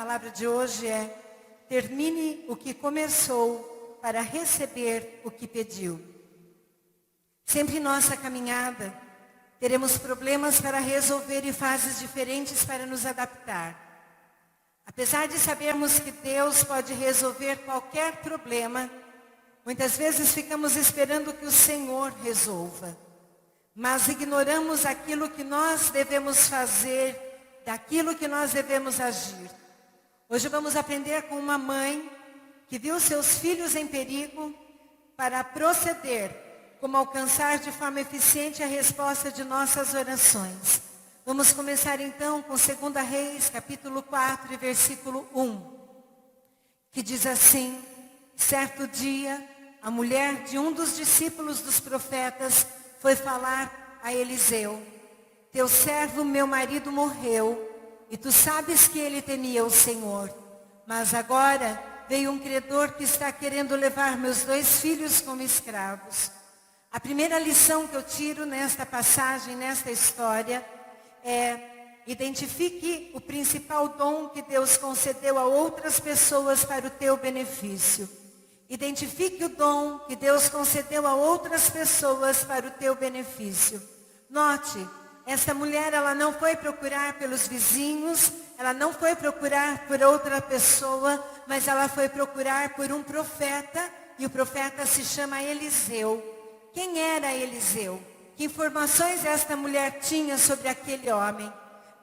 palavra de hoje é: termine o que começou para receber o que pediu. Sempre em nossa caminhada, teremos problemas para resolver e fases diferentes para nos adaptar. Apesar de sabermos que Deus pode resolver qualquer problema, muitas vezes ficamos esperando que o Senhor resolva. Mas ignoramos aquilo que nós devemos fazer, daquilo que nós devemos agir. Hoje vamos aprender com uma mãe que viu seus filhos em perigo para proceder, como alcançar de forma eficiente a resposta de nossas orações. Vamos começar então com 2 Reis, capítulo 4, versículo 1, que diz assim: certo dia, a mulher de um dos discípulos dos profetas foi falar a Eliseu: teu servo, meu marido, morreu, e tu sabes que ele temia o Senhor. Mas agora veio um credor que está querendo levar meus 2 filhos como escravos. A primeira lição que eu tiro nesta passagem, nesta história, é: identifique o principal dom que Deus concedeu a outras pessoas para o teu benefício. Identifique o dom que Deus concedeu a outras pessoas para o teu benefício. Note, essa mulher, ela não foi procurar pelos vizinhos, ela não foi procurar por outra pessoa, mas ela foi procurar por um profeta, e o profeta se chama Eliseu. Quem era Eliseu? Que informações esta mulher tinha sobre aquele homem?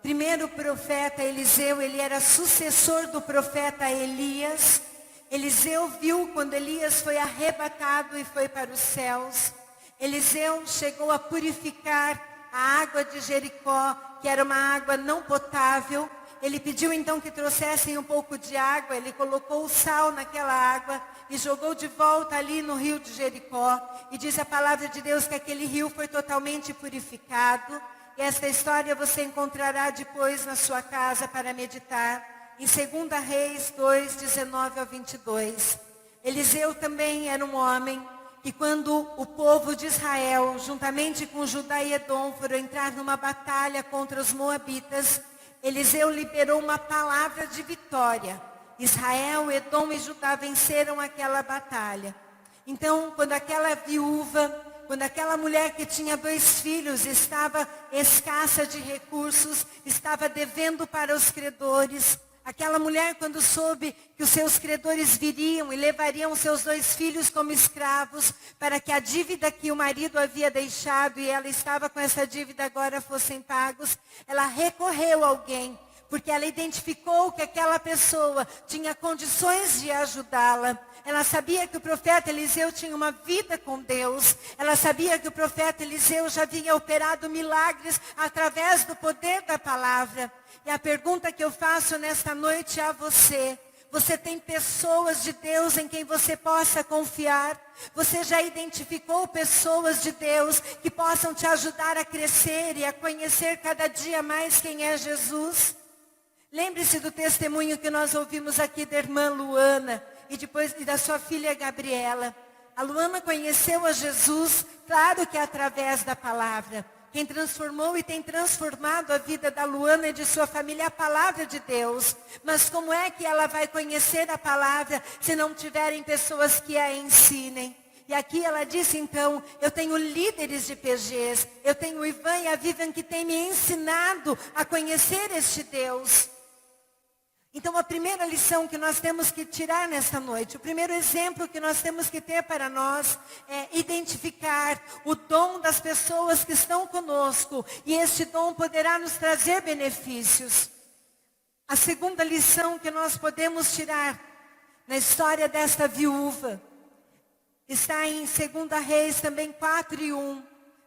Primeiro, o profeta Eliseu, ele era sucessor do profeta Elias. Eliseu viu quando Elias foi arrebatado e foi para os céus. Eliseu chegou a purificar a água de Jericó, que era uma água não potável. Ele pediu então que trouxessem um pouco de água, ele colocou o sal naquela água e jogou de volta ali no rio de Jericó. E diz a palavra de Deus que aquele rio foi totalmente purificado. E esta história você encontrará depois na sua casa para meditar, em 2 Reis 2, 19 ao 22. Eliseu também era um homem que, quando o povo de Israel, juntamente com Judá e Edom, foram entrar numa batalha contra os moabitas, Eliseu liberou uma palavra de vitória. Israel, Edom e Judá venceram aquela batalha. Então, quando aquela viúva, quando aquela mulher que tinha 2 filhos estava escassa de recursos, estava devendo para os credores, aquela mulher, quando soube que os seus credores viriam e levariam seus 2 filhos como escravos, para que a dívida que o marido havia deixado e ela estava com essa dívida agora fossem pagos, ela recorreu a alguém, porque ela identificou que aquela pessoa tinha condições de ajudá-la. Ela sabia que o profeta Eliseu tinha uma vida com Deus. Ela sabia que o profeta Eliseu já havia operado milagres através do poder da palavra. E a pergunta que eu faço nesta noite a você: você tem pessoas de Deus em quem você possa confiar? Você já identificou pessoas de Deus que possam te ajudar a crescer e a conhecer cada dia mais quem é Jesus? Lembre-se do testemunho que nós ouvimos aqui da irmã Luana e depois da sua filha Gabriela. A Luana conheceu a Jesus, claro que através da palavra. Quem transformou e tem transformado a vida da Luana e de sua família é a palavra de Deus. Mas como é que ela vai conhecer a palavra se não tiverem pessoas que a ensinem? E aqui ela disse então: eu tenho líderes de PGs, eu tenho o Ivan e a Vivian que têm me ensinado a conhecer este Deus. Então, a primeira lição que nós temos que tirar nesta noite, o primeiro exemplo que nós temos que ter para nós é identificar o dom das pessoas que estão conosco, e este dom poderá nos trazer benefícios. A segunda lição que nós podemos tirar na história desta viúva está em 2 Reis também 4:1.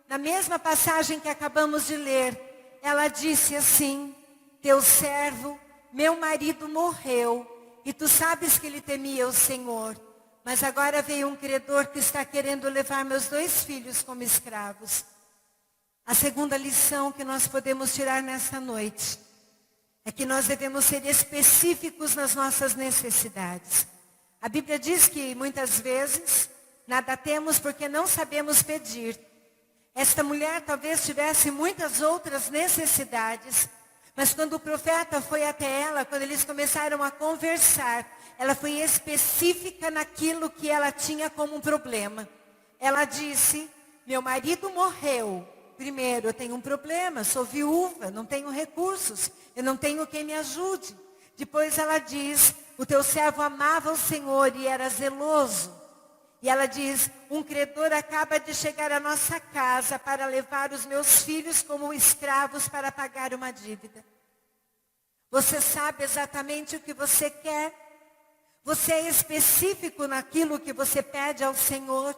Na mesma passagem que acabamos de ler, ela disse assim: teu servo, meu marido, morreu, e tu sabes que ele temia o Senhor. Mas agora veio um credor que está querendo levar meus 2 filhos como escravos. A segunda lição que nós podemos tirar nesta noite é que nós devemos ser específicos nas nossas necessidades. A Bíblia diz que muitas vezes nada temos porque não sabemos pedir. Esta mulher talvez tivesse muitas outras necessidades, Mas quando o profeta foi até ela, quando eles começaram a conversar, ela foi específica naquilo que ela tinha como um problema. Ela disse, meu marido morreu. Primeiro, eu tenho um problema, sou viúva, não tenho recursos, eu não tenho quem me ajude. Depois ela diz, o teu servo amava o Senhor e era zeloso. E ela diz, um credor acaba de chegar à nossa casa para levar os meus filhos como escravos para pagar uma dívida. Você sabe exatamente o que você quer? Você é específico naquilo que você pede ao Senhor?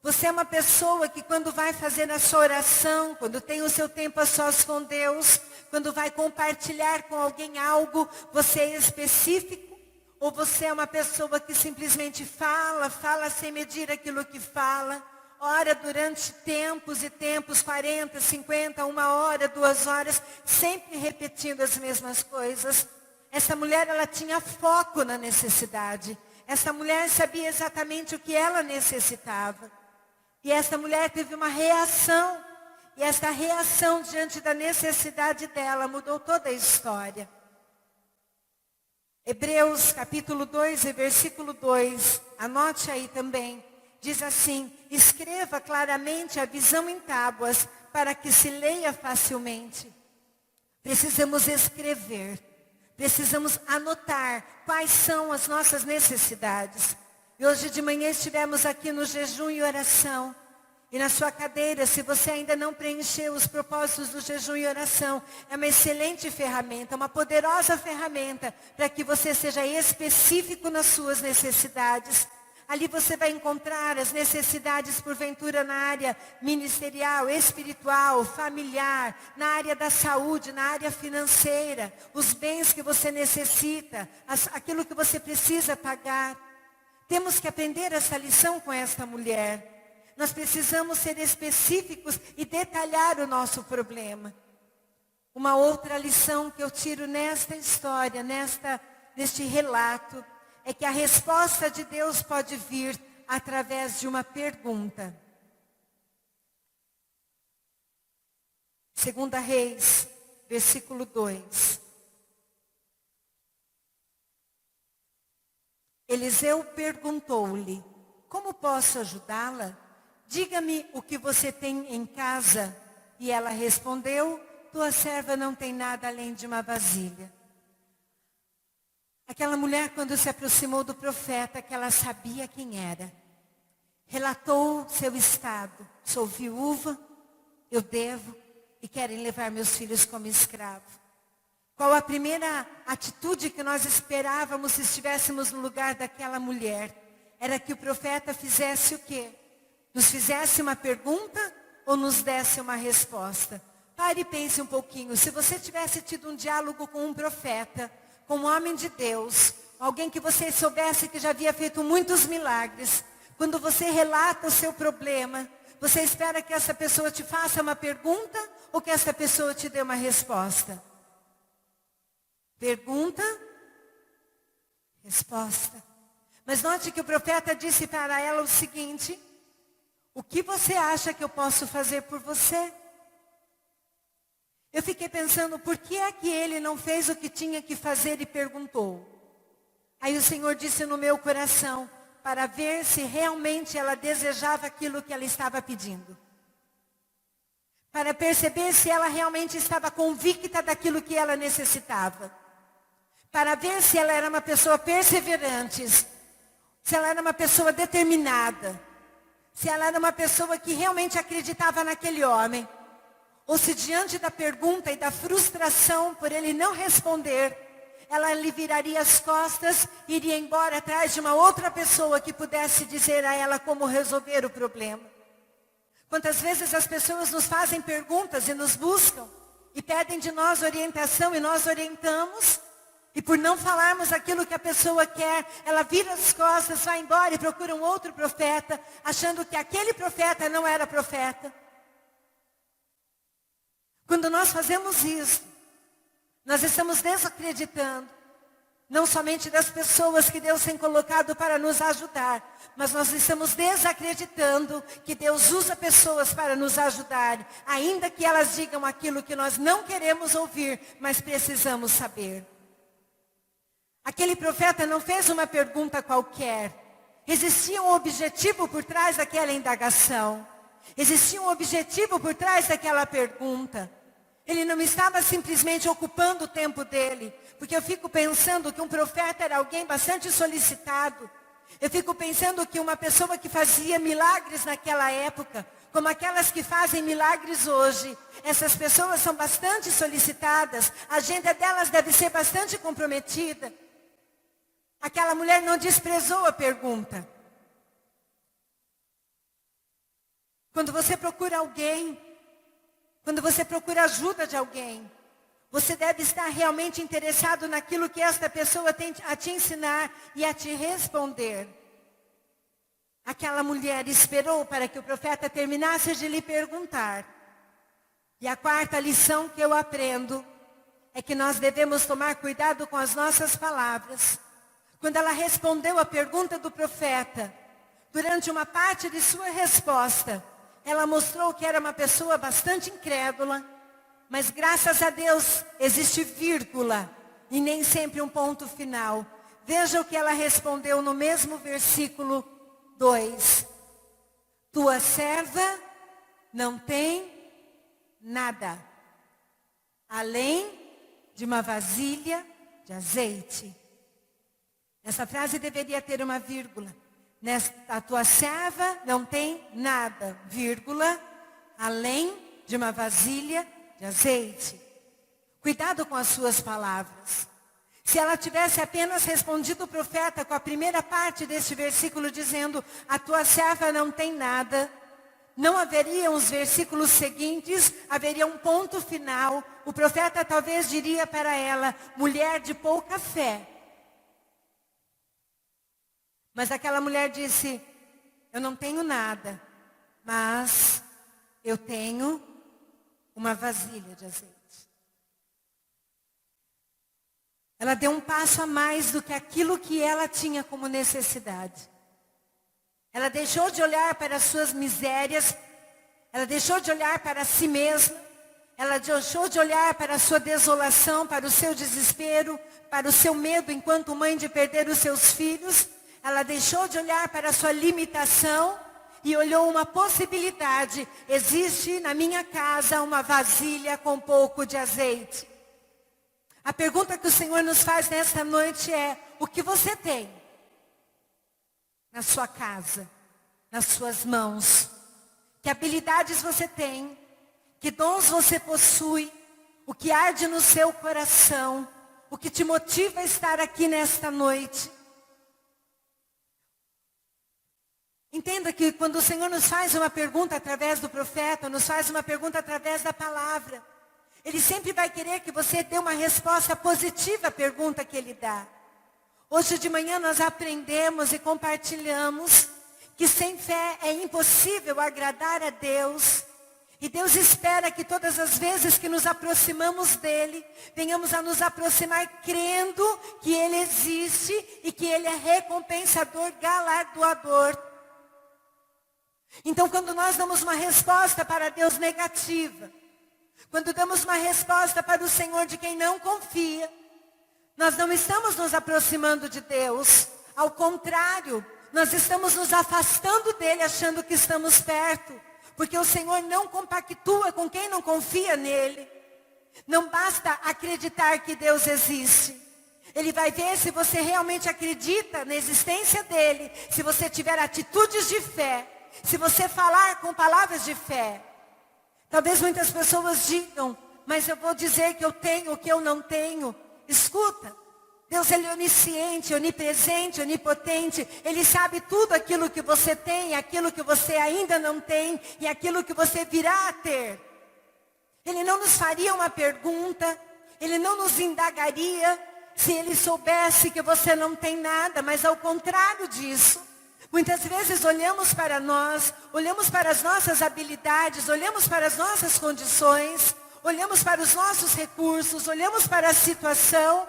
Você é uma pessoa que quando vai fazer a sua oração, quando tem o seu tempo a sós com Deus, quando vai compartilhar com alguém algo, você é específico? Ou você é uma pessoa que simplesmente fala sem medir aquilo que fala, ora durante tempos e tempos, 40, 50, 1 hora, 2 horas, sempre repetindo as mesmas coisas? Essa mulher, ela tinha foco na necessidade. Essa mulher sabia exatamente o que ela necessitava. E essa mulher teve uma reação. E essa reação diante da necessidade dela mudou toda a história. Hebreus capítulo 2 e versículo 2, anote aí também, diz assim, escreva claramente a visão em tábuas para que se leia facilmente. Precisamos escrever, precisamos anotar quais são as nossas necessidades. E hoje de manhã estivemos aqui no jejum e oração. E na sua cadeira, se você ainda não preencheu os propósitos do jejum e oração, é uma excelente ferramenta, uma poderosa ferramenta para que você seja específico nas suas necessidades. Ali você vai encontrar as necessidades, porventura, na área ministerial, espiritual, familiar, na área da saúde, na área financeira, os bens que você necessita, aquilo que você precisa pagar. Temos que aprender essa lição com esta mulher. Nós precisamos ser específicos e detalhar o nosso problema. Uma outra lição que eu tiro nesta história, neste relato, é que a resposta de Deus pode vir através de uma pergunta. 2 Reis, versículo 2. Eliseu perguntou-lhe, como posso ajudá-la? Diga-me o que você tem em casa. E ela respondeu, tua serva não tem nada além de uma vasilha. Aquela mulher, quando se aproximou do profeta, que ela sabia quem era, relatou seu estado. Sou viúva, eu devo, e querem levar meus filhos como escravo. Qual a primeira atitude que nós esperávamos se estivéssemos no lugar daquela mulher? Era que o profeta fizesse o quê? Nos fizesse uma pergunta ou nos desse uma resposta? Pare e pense um pouquinho. Se você tivesse tido um diálogo com um profeta, com um homem de Deus, alguém que você soubesse que já havia feito muitos milagres, quando você relata o seu problema, você espera que essa pessoa te faça uma pergunta ou que essa pessoa te dê uma resposta? Pergunta, resposta. Mas note que o profeta disse para ela o seguinte, o que você acha que eu posso fazer por você? Eu fiquei pensando, por que é que ele não fez o que tinha que fazer e perguntou? Aí o Senhor disse no meu coração, para ver se realmente ela desejava aquilo que ela estava pedindo. Para perceber se ela realmente estava convicta daquilo que ela necessitava. Para ver se ela era uma pessoa perseverante, se ela era uma pessoa determinada, se ela era uma pessoa que realmente acreditava naquele homem, ou se diante da pergunta e da frustração por ele não responder, ela lhe viraria as costas e iria embora atrás de uma outra pessoa que pudesse dizer a ela como resolver o problema. Quantas vezes as pessoas nos fazem perguntas e nos buscam e pedem de nós orientação e nós orientamos, e por não falarmos aquilo que a pessoa quer, ela vira as costas, vai embora e procura um outro profeta, achando que aquele profeta não era profeta. Quando nós fazemos isso, nós estamos desacreditando, não somente das pessoas que Deus tem colocado para nos ajudar, mas nós estamos desacreditando que Deus usa pessoas para nos ajudar, ainda que elas digam aquilo que nós não queremos ouvir, mas precisamos saber. Aquele profeta não fez uma pergunta qualquer. Existia um objetivo por trás daquela indagação. Existia um objetivo por trás daquela pergunta. Ele não estava simplesmente ocupando o tempo dele, porque eu fico pensando que um profeta era alguém bastante solicitado. Eu fico pensando que uma pessoa que fazia milagres naquela época, como aquelas que fazem milagres hoje, essas pessoas são bastante solicitadas, a agenda delas deve ser bastante comprometida. Aquela mulher não desprezou a pergunta. Quando você procura alguém, quando você procura ajuda de alguém, você deve estar realmente interessado naquilo que esta pessoa tem a te ensinar e a te responder. Aquela mulher esperou para que o profeta terminasse de lhe perguntar. E a quarta lição que eu aprendo é que nós devemos tomar cuidado com as nossas palavras. Quando ela respondeu a pergunta do profeta, durante uma parte de sua resposta, ela mostrou que era uma pessoa bastante incrédula, mas graças a Deus existe vírgula e nem sempre um ponto final. Veja o que ela respondeu no mesmo versículo 2. Tua serva não tem nada, além de uma vasilha de azeite. Essa frase deveria ter uma vírgula. A tua serva não tem nada, vírgula, além de uma vasilha de azeite. Cuidado com as suas palavras. Se ela tivesse apenas respondido o profeta com a primeira parte deste versículo dizendo, a tua serva não tem nada, não haveriam os versículos seguintes, haveria um ponto final. O profeta talvez diria para ela, mulher de pouca fé. Mas aquela mulher disse, eu não tenho nada, mas eu tenho uma vasilha de azeite. Ela deu um passo a mais do que aquilo que ela tinha como necessidade. Ela deixou de olhar para as suas misérias, ela deixou de olhar para si mesma, ela deixou de olhar para a sua desolação, para o seu desespero, para o seu medo enquanto mãe de perder os seus filhos. Ela deixou de olhar para a sua limitação e olhou uma possibilidade. Existe na minha casa uma vasilha com pouco de azeite. A pergunta que o Senhor nos faz nesta noite é, o que você tem na sua casa, nas suas mãos? Que habilidades você tem? Que dons você possui? O que arde no seu coração? O que te motiva a estar aqui nesta noite? Entenda que quando o Senhor nos faz uma pergunta através do profeta, nos faz uma pergunta através da palavra, Ele sempre vai querer que você dê uma resposta positiva à pergunta que Ele dá. Hoje de manhã nós aprendemos e compartilhamos que sem fé é impossível agradar a Deus. E Deus espera que todas as vezes que nos aproximamos dEle, venhamos a nos aproximar crendo que Ele existe e que Ele é recompensador, galardoador. Então, quando nós damos uma resposta para Deus negativa, quando damos uma resposta para o Senhor de quem não confia, nós não estamos nos aproximando de Deus. Ao contrário, nós estamos nos afastando dEle, achando que estamos perto. Porque o Senhor não compactua com quem não confia nele. Não basta acreditar que Deus existe. Ele vai ver se você realmente acredita na existência dEle, se você tiver atitudes de fé, se você falar com palavras de fé. Talvez muitas pessoas digam, mas eu vou dizer que eu tenho o que eu não tenho. Escuta, Deus ele é onisciente, onipresente, onipotente. Ele sabe tudo aquilo que você tem, aquilo que você ainda não tem e aquilo que você virá a ter. Ele não nos faria uma pergunta, Ele não nos indagaria se Ele soubesse que você não tem nada, mas ao contrário disso. Muitas vezes olhamos para nós, olhamos para as nossas habilidades, olhamos para as nossas condições, olhamos para os nossos recursos, olhamos para a situação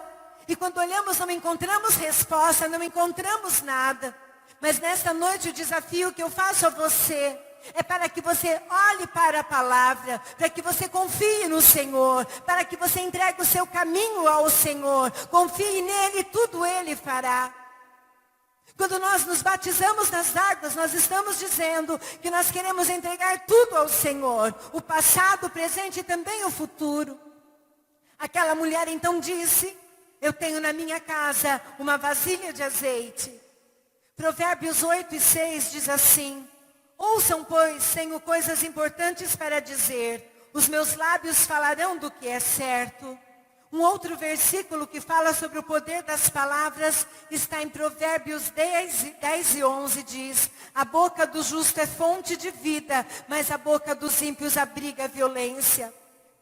E quando olhamos, não encontramos resposta, não encontramos nada. Mas nesta noite o desafio que eu faço a você é para que você olhe para a palavra, para que você confie no Senhor, para que você entregue o seu caminho ao Senhor. Confie nele e tudo ele fará. Quando nós nos batizamos nas águas, nós estamos dizendo que nós queremos entregar tudo ao Senhor. O passado, o presente e também o futuro. Aquela mulher então disse, eu tenho na minha casa uma vasilha de azeite. Provérbios 8:6 diz assim, ouçam, pois, tenho coisas importantes para dizer. Os meus lábios falarão do que é certo. Um outro versículo que fala sobre o poder das palavras está em Provérbios 10:11, diz, a boca do justo é fonte de vida, mas a boca dos ímpios abriga a violência.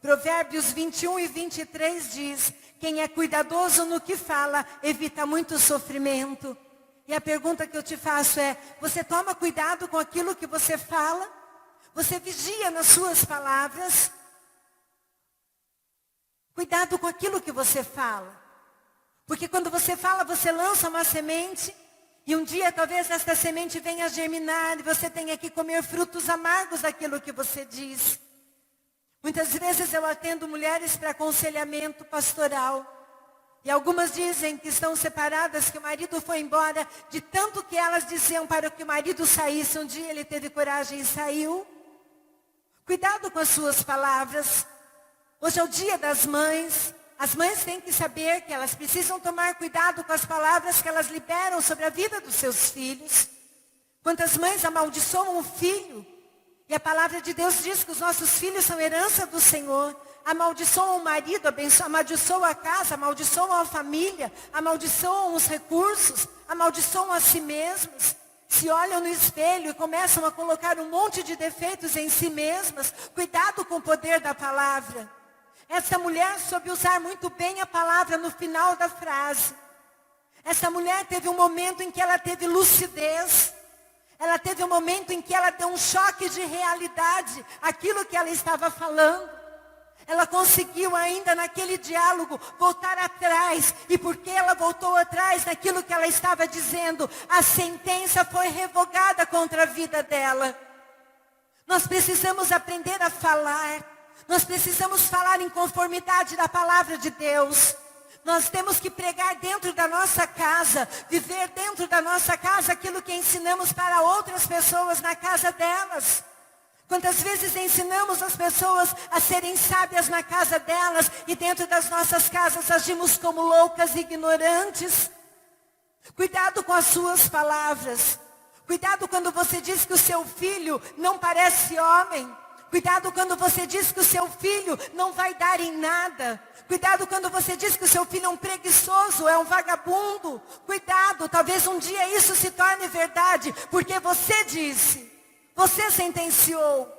Provérbios 21:23 diz, quem é cuidadoso no que fala, evita muito sofrimento. E a pergunta que eu te faço é, você toma cuidado com aquilo que você fala? Você vigia nas suas palavras? Cuidado com aquilo que você fala. Porque quando você fala, você lança uma semente. E um dia talvez esta semente venha a germinar. E você tenha que comer frutos amargos daquilo que você diz. Muitas vezes eu atendo mulheres para aconselhamento pastoral. E algumas dizem que estão separadas, que o marido foi embora. De tanto que elas diziam para que o marido saísse. Um dia ele teve coragem e saiu. Cuidado com as suas palavras. Hoje é o dia das mães. As mães têm que saber que elas precisam tomar cuidado com as palavras que elas liberam sobre a vida dos seus filhos. Quantas mães amaldiçoam o filho? E a palavra de Deus diz que os nossos filhos são herança do Senhor. Amaldiçoam o marido, amaldiçoam a casa, amaldiçoam a família, amaldiçoam os recursos, amaldiçoam a si mesmos. Se olham no espelho e começam a colocar um monte de defeitos em si mesmas. Cuidado com o poder da palavra. Essa mulher soube usar muito bem a palavra no final da frase. Essa mulher teve um momento em que ela teve lucidez. Ela teve um momento em que ela deu um choque de realidade, aquilo que ela estava falando. Ela conseguiu ainda naquele diálogo voltar atrás. E porque ela voltou atrás naquilo que ela estava dizendo, a sentença foi revogada contra a vida dela. Nós precisamos aprender a falar. Nós precisamos falar em conformidade da palavra de Deus. Nós temos que pregar dentro da nossa casa, viver dentro da nossa casa aquilo que ensinamos para outras pessoas na casa delas. Quantas vezes ensinamos as pessoas a serem sábias na casa delas e dentro das nossas casas agimos como loucas e ignorantes? Cuidado com as suas palavras. Cuidado quando você diz que o seu filho não parece homem. Cuidado quando você diz que o seu filho não vai dar em nada. Cuidado quando você diz que o seu filho é um preguiçoso, é um vagabundo. Cuidado, talvez um dia isso se torne verdade, porque você disse, você sentenciou.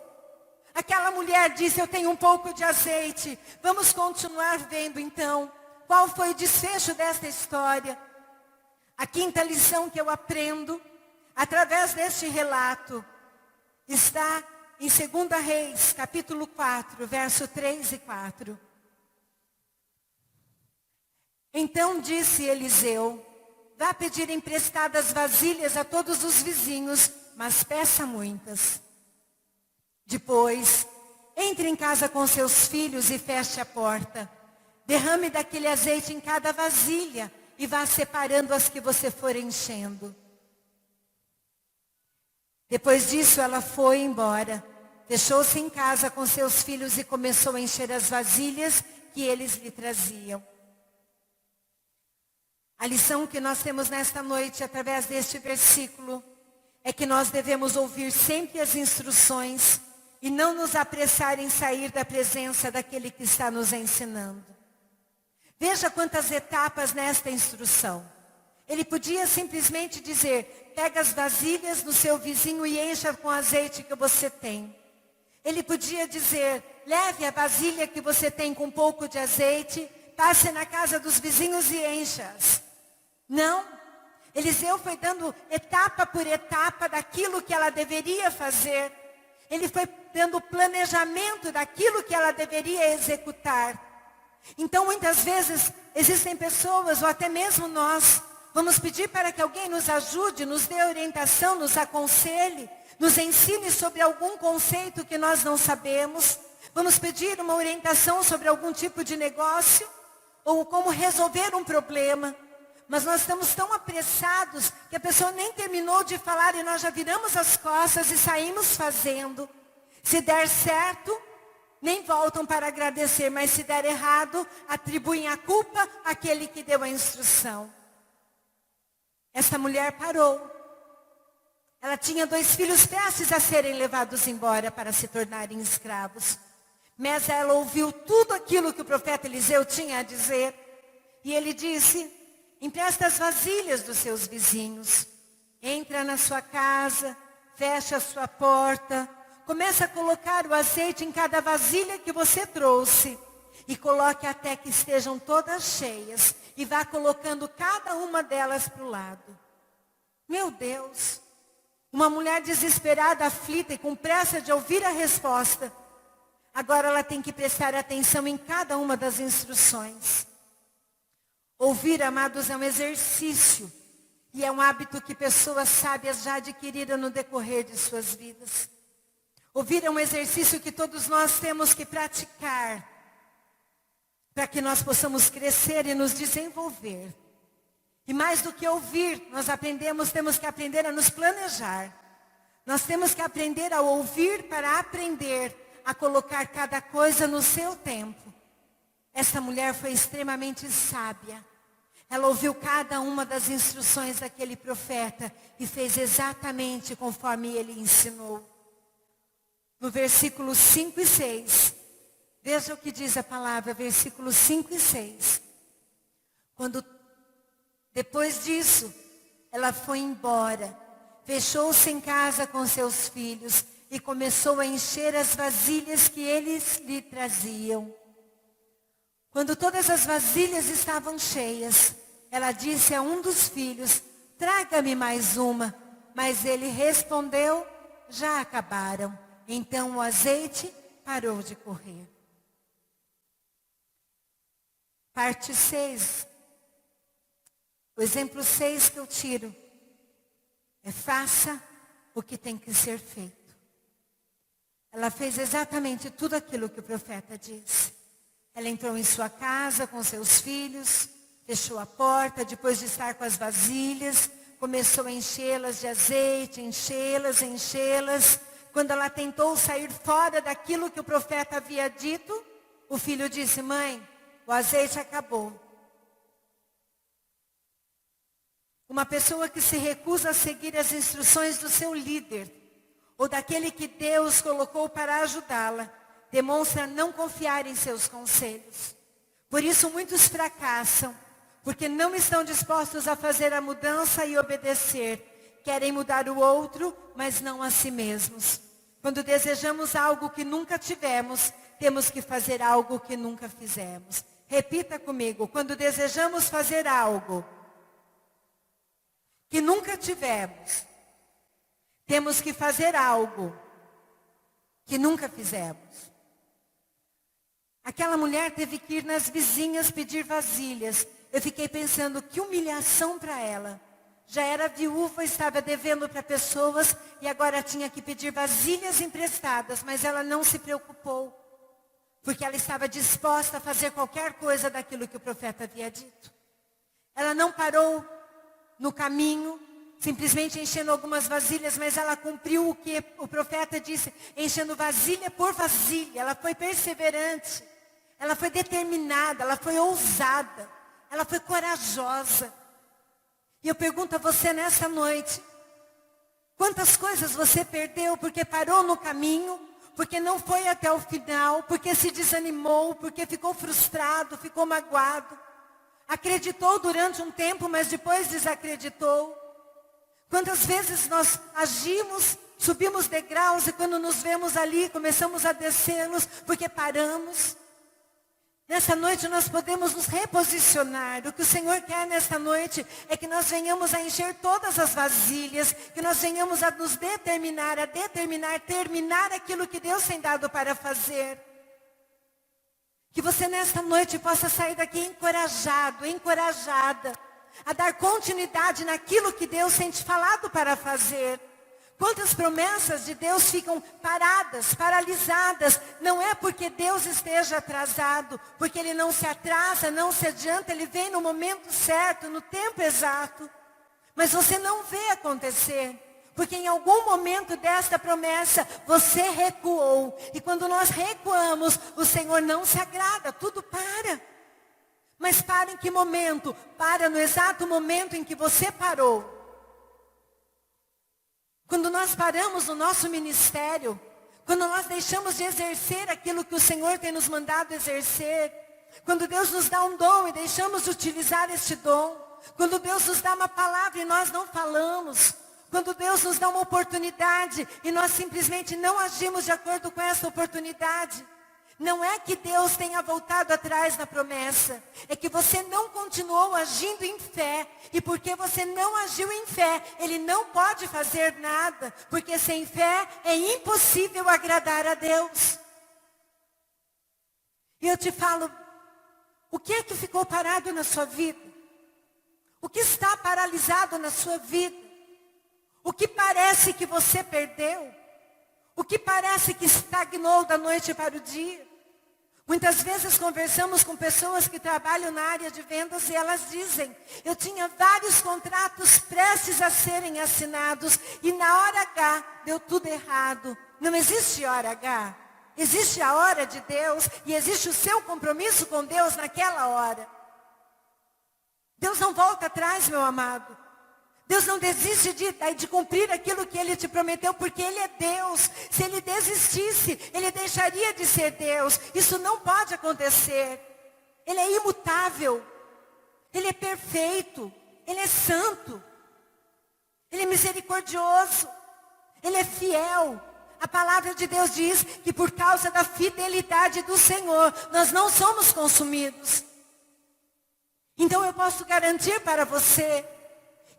Aquela mulher disse, eu tenho um pouco de azeite. Vamos continuar vendo então, qual foi o desfecho desta história. A quinta lição que eu aprendo, através deste relato, está em 2 Reis, capítulo 4, verso 3 e 4. Então disse Eliseu, vá pedir emprestadas vasilhas a todos os vizinhos, mas peça muitas. Depois, entre em casa com seus filhos e feche a porta. Derrame daquele azeite em cada vasilha e vá separando as que você for enchendo. Depois disso ela foi embora. Fechou-se em casa com seus filhos e começou a encher as vasilhas que eles lhe traziam. A lição que nós temos nesta noite, através deste versículo, é que nós devemos ouvir sempre as instruções e não nos apressar em sair da presença daquele que está nos ensinando. Veja quantas etapas nesta instrução. Ele podia simplesmente dizer, pega as vasilhas do seu vizinho e encha com o azeite que você tem. Ele podia dizer, leve a vasilha que você tem com um pouco de azeite, passe na casa dos vizinhos e encha-as. Não. Eliseu foi dando etapa por etapa daquilo que ela deveria fazer. Ele foi dando planejamento daquilo que ela deveria executar. Então, muitas vezes, existem pessoas, ou até mesmo nós, vamos pedir para que alguém nos ajude, nos dê orientação, nos aconselhe, nos ensine sobre algum conceito que nós não sabemos. Vamos pedir uma orientação sobre algum tipo de negócio, ou como resolver um problema. Mas nós estamos tão apressados que a pessoa nem terminou de falar e nós já viramos as costas e saímos fazendo. Se der certo, nem voltam para agradecer, mas se der errado, atribuem a culpa àquele que deu a instrução. Essa mulher parou. Ela tinha 2 filhos prestes a serem levados embora para se tornarem escravos. Mas ela ouviu tudo aquilo que o profeta Eliseu tinha a dizer. E ele disse: empresta as vasilhas dos seus vizinhos. Entra na sua casa, fecha a sua porta. Começa a colocar o azeite em cada vasilha que você trouxe. E coloque até que estejam todas cheias. E vá colocando cada uma delas para o lado. Meu Deus! Uma mulher desesperada, aflita e com pressa de ouvir a resposta. Agora ela tem que prestar atenção em cada uma das instruções. Ouvir, amados, é um exercício. E é um hábito que pessoas sábias já adquiriram no decorrer de suas vidas. Ouvir é um exercício que todos nós temos que praticar. Para que nós possamos crescer e nos desenvolver. E mais do que ouvir, temos que aprender a nos planejar. Nós temos que aprender a ouvir para aprender a colocar cada coisa no seu tempo. Essa mulher foi extremamente sábia. Ela ouviu cada uma das instruções daquele profeta e fez exatamente conforme ele ensinou. No versículo 5 e 6, veja o que diz a palavra, versículos 5 e 6. Depois disso, ela foi embora, fechou-se em casa com seus filhos e começou a encher as vasilhas que eles lhe traziam. Quando todas as vasilhas estavam cheias, ela disse a um dos filhos: traga-me mais uma. Mas ele respondeu: já acabaram. Então o azeite parou de correr. Parte 6. O exemplo 6 que eu tiro é: faça o que tem que ser feito. Ela fez exatamente tudo aquilo que o profeta disse. Ela entrou em sua casa com seus filhos, fechou a porta, depois de estar com as vasilhas, começou a enchê-las de azeite, enchê-las. Quando ela tentou sair fora daquilo que o profeta havia dito, o filho disse: mãe, o azeite acabou. Uma pessoa que se recusa a seguir as instruções do seu líder, ou daquele que Deus colocou para ajudá-la, demonstra não confiar em seus conselhos. Por isso muitos fracassam, porque não estão dispostos a fazer a mudança e obedecer. Querem mudar o outro, mas não a si mesmos. Quando desejamos algo que nunca tivemos, temos que fazer algo que nunca fizemos. Repita comigo: quando desejamos fazer algo que nunca tivemos, temos que fazer algo que nunca fizemos. Aquela mulher teve que ir nas vizinhas pedir vasilhas. Eu fiquei pensando, que humilhação para ela. Já era viúva, estava devendo para pessoas e agora tinha que pedir vasilhas emprestadas, mas ela não se preocupou, porque ela estava disposta a fazer qualquer coisa daquilo que o profeta havia dito. Ela não parou no caminho, simplesmente enchendo algumas vasilhas, mas ela cumpriu o que o profeta disse, enchendo vasilha por vasilha. Ela foi perseverante, ela foi determinada, ela foi ousada, ela foi corajosa. E eu pergunto a você nessa noite, quantas coisas você perdeu porque parou no caminho, porque não foi até o final, porque se desanimou, porque ficou frustrado, ficou magoado. Acreditou durante um tempo, mas depois desacreditou. Quantas vezes nós agimos, subimos degraus e quando nos vemos ali, começamos a descê-los porque paramos. Nessa noite nós podemos nos reposicionar. O que o Senhor quer nessa noite é que nós venhamos a encher todas as vasilhas, que nós venhamos a nos determinar, terminar aquilo que Deus tem dado para fazer. Que você nesta noite possa sair daqui encorajado, encorajada, a dar continuidade naquilo que Deus tem te falado para fazer. Quantas promessas de Deus ficam paradas, paralisadas, não é porque Deus esteja atrasado, porque Ele não se atrasa, não se adianta, Ele vem no momento certo, no tempo exato. Mas você não vê acontecer, porque em algum momento desta promessa você recuou. E quando nós recuamos, o Senhor não se agrada, tudo para. Mas para em que momento? Para no exato momento em que você parou. Quando nós paramos no nosso ministério, quando nós deixamos de exercer aquilo que o Senhor tem nos mandado exercer, quando Deus nos dá um dom e deixamos de utilizar este dom, quando Deus nos dá uma palavra e nós não falamos, quando Deus nos dá uma oportunidade e nós simplesmente não agimos de acordo com essa oportunidade, não é que Deus tenha voltado atrás na promessa, é que você não continuou agindo em fé, e porque você não agiu em fé, Ele não pode fazer nada, porque sem fé é impossível agradar a Deus. E eu te falo, o que é que ficou parado na sua vida? O que está paralisado na sua vida? O que parece que você perdeu? O que parece que estagnou da noite para o dia? Muitas vezes conversamos com pessoas que trabalham na área de vendas e elas dizem, eu tinha vários contratos prestes a serem assinados e na hora H deu tudo errado. Não existe hora H. Existe a hora de Deus e existe o seu compromisso com Deus naquela hora. Deus não volta atrás, meu amado. Deus não desiste de cumprir aquilo que Ele te prometeu, porque Ele é Deus. Se Ele desistisse, Ele deixaria de ser Deus. Isso não pode acontecer. Ele é imutável. Ele é perfeito. Ele é santo. Ele é misericordioso. Ele é fiel. A palavra de Deus diz que por causa da fidelidade do Senhor, nós não somos consumidos. Então eu posso garantir para você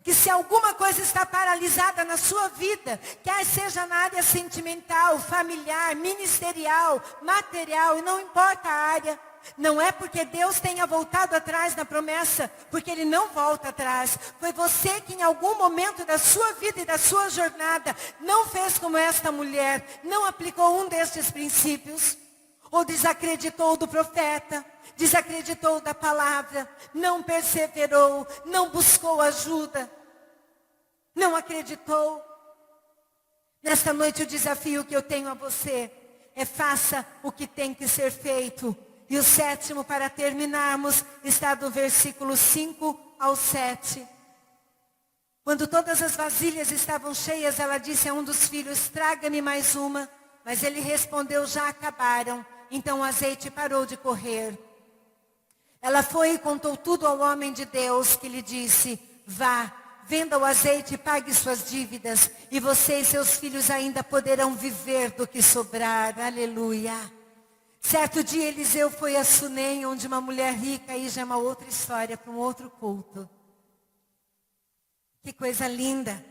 que se alguma coisa está paralisada na sua vida, quer seja na área sentimental, familiar, ministerial, material, e não importa a área, não é porque Deus tenha voltado atrás na promessa, porque Ele não volta atrás. Foi você que em algum momento da sua vida e da sua jornada, não fez como esta mulher, não aplicou um destes princípios, ou desacreditou do profeta, desacreditou da palavra, não perseverou, não buscou ajuda, não acreditou. Nesta noite o desafio que eu tenho a você é faça o que tem que ser feito. E o sétimo, para terminarmos, está do versículo 5 ao 7. Quando todas as vasilhas estavam cheias, ela disse a um dos filhos, traga-me mais uma. Mas ele respondeu, já acabaram. Então o azeite parou de correr. Ela foi e contou tudo ao homem de Deus, que lhe disse, vá, venda o azeite e pague suas dívidas, e você e seus filhos ainda poderão viver do que sobrar. Aleluia. Certo dia Eliseu foi a Sunem, onde uma mulher rica, aí já é uma outra história, para um outro culto. Que coisa linda.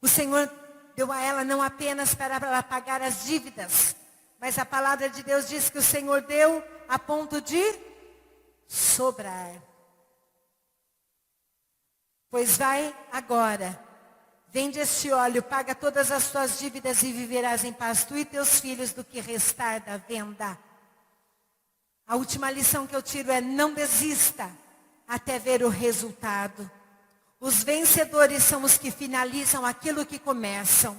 O Senhor deu a ela não apenas para ela pagar as dívidas, mas a palavra de Deus diz que o Senhor deu a ponto de sobrar. Pois vai agora, vende este óleo, paga todas as tuas dívidas e viverás em paz, tu e teus filhos, do que restar da venda. A última lição que eu tiro é, não desista até ver o resultado. Os vencedores são os que finalizam aquilo que começam.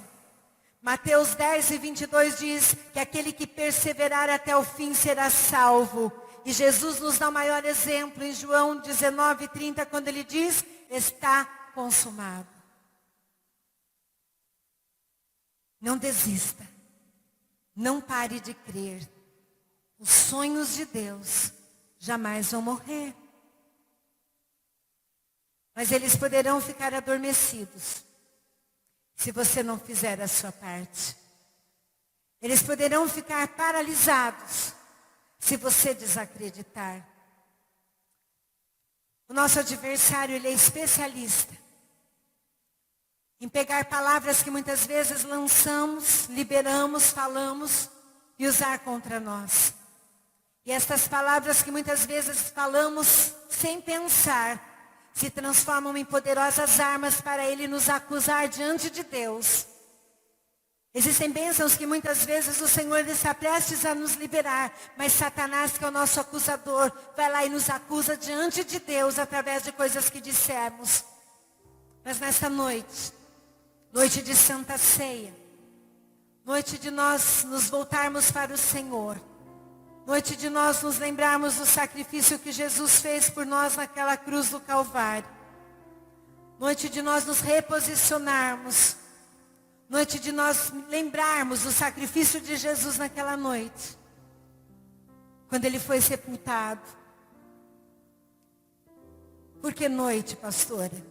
Mateus 10:22 diz que aquele que perseverar até o fim será salvo. E Jesus nos dá o maior exemplo em João 19:30, quando ele diz, está consumado. Não desista. Não pare de crer. Os sonhos de Deus jamais vão morrer. Mas eles poderão ficar adormecidos se você não fizer a sua parte. Eles poderão ficar paralisados se você desacreditar. O nosso adversário, ele é especialista em pegar palavras que muitas vezes lançamos, liberamos, falamos e usar contra nós. E estas palavras que muitas vezes falamos sem pensar, se transformam em poderosas armas para Ele nos acusar diante de Deus. Existem bênçãos que muitas vezes o Senhor está prestes a nos liberar, mas Satanás, que é o nosso acusador, vai lá e nos acusa diante de Deus através de coisas que dissemos. Mas nesta noite, noite de Santa Ceia, noite de nós nos voltarmos para o Senhor, noite de nós nos lembrarmos do sacrifício que Jesus fez por nós naquela cruz do Calvário, noite de nós nos reposicionarmos, noite de nós lembrarmos do sacrifício de Jesus naquela noite, quando Ele foi sepultado. Por que noite, pastora?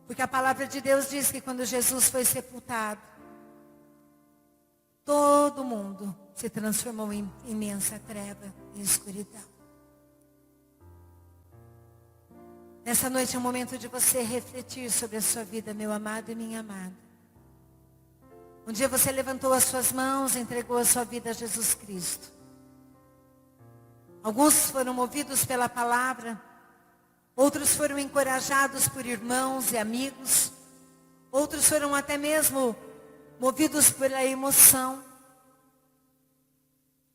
Porque a palavra de Deus diz que quando Jesus foi sepultado, todo mundo se transformou em imensa treva e escuridão. Nessa noite é um momento de você refletir sobre a sua vida, meu amado e minha amada. Um dia você levantou as suas mãos e entregou a sua vida a Jesus Cristo. Alguns foram movidos pela palavra, outros foram encorajados por irmãos e amigos, outros foram até mesmo movidos pela emoção.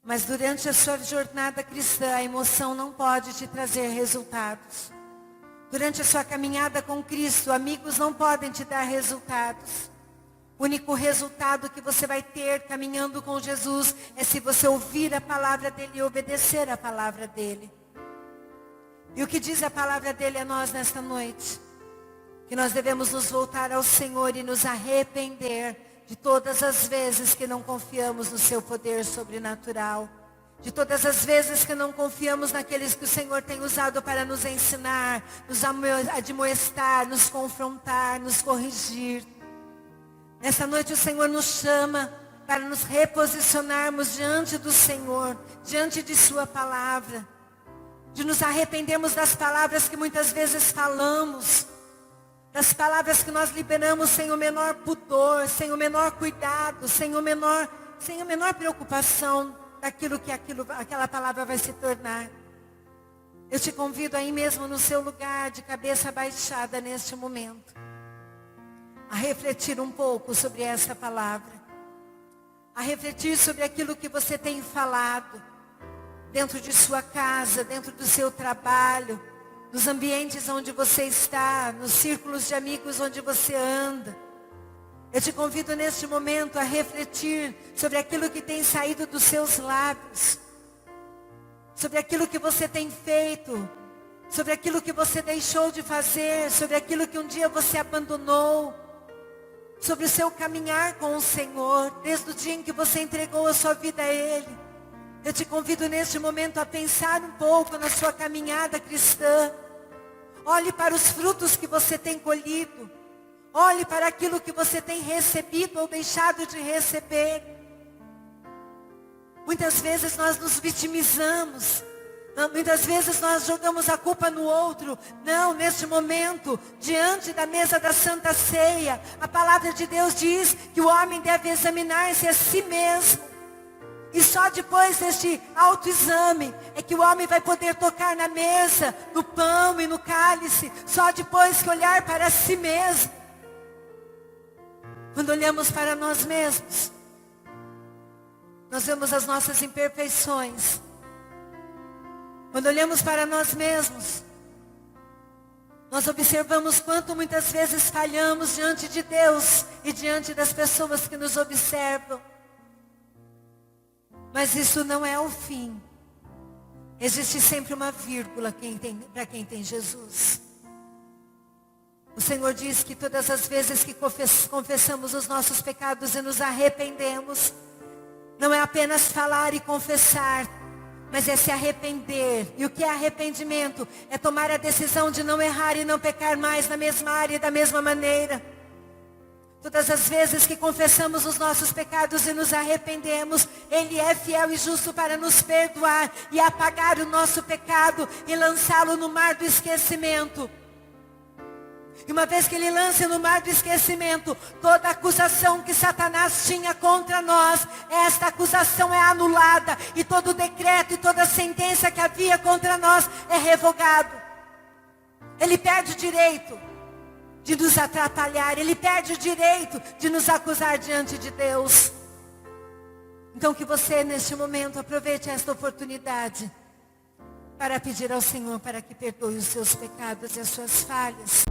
Mas durante a sua jornada cristã, a emoção não pode te trazer resultados. Durante a sua caminhada com Cristo, amigos não podem te dar resultados. O único resultado que você vai ter caminhando com Jesus é se você ouvir a palavra dele e obedecer a palavra dele. E o que diz a palavra dele a nós nesta noite? Que nós devemos nos voltar ao Senhor e nos arrepender de todas as vezes que não confiamos no seu poder sobrenatural. De todas as vezes que não confiamos naqueles que o Senhor tem usado para nos ensinar, nos admoestar, nos confrontar, nos corrigir. Nessa noite o Senhor nos chama para nos reposicionarmos diante do Senhor, diante de sua palavra. De nos arrependermos das palavras que muitas vezes falamos, das palavras que nós liberamos sem o menor pudor, sem o menor cuidado, sem a menor preocupação daquilo que aquela palavra vai se tornar. Eu te convido aí mesmo no seu lugar, de cabeça baixada neste momento, a refletir um pouco sobre essa palavra, a refletir sobre aquilo que você tem falado, dentro de sua casa, dentro do seu trabalho, nos ambientes onde você está, nos círculos de amigos onde você anda. Eu te convido neste momento a refletir sobre aquilo que tem saído dos seus lábios, sobre aquilo que você tem feito, sobre aquilo que você deixou de fazer, sobre aquilo que um dia você abandonou, sobre o seu caminhar com o Senhor, desde o dia em que você entregou a sua vida a Ele. Eu te convido neste momento a pensar um pouco na sua caminhada cristã. Olhe para os frutos que você tem colhido. Olhe para aquilo que você tem recebido ou deixado de receber. Muitas vezes nós nos vitimizamos. Muitas vezes nós jogamos a culpa no outro. Não, neste momento, diante da mesa da Santa Ceia, a palavra de Deus diz que o homem deve examinar-se a si mesmo. E só depois deste autoexame é que o homem vai poder tocar na mesa, no pão e no cálice. Só depois que olhar para si mesmo. Quando olhamos para nós mesmos, nós vemos as nossas imperfeições. Quando olhamos para nós mesmos, nós observamos quanto muitas vezes falhamos diante de Deus e diante das pessoas que nos observam. Mas isso não é o fim. Existe sempre uma vírgula para quem tem Jesus. O Senhor diz que todas as vezes que confessamos os nossos pecados e nos arrependemos, não é apenas falar e confessar, mas é se arrepender. E o que é arrependimento? É tomar a decisão de não errar e não pecar mais na mesma área e da mesma maneira. Todas as vezes que confessamos os nossos pecados e nos arrependemos, Ele é fiel e justo para nos perdoar e apagar o nosso pecado e lançá-lo no mar do esquecimento. E uma vez que ele lança no mar do esquecimento toda a acusação que Satanás tinha contra nós, esta acusação é anulada e todo o decreto e toda a sentença que havia contra nós é revogado. Ele perde o direito de nos atrapalhar, ele perde o direito de nos acusar diante de Deus. Então que você neste momento aproveite esta oportunidade para pedir ao Senhor para que perdoe os seus pecados e as suas falhas.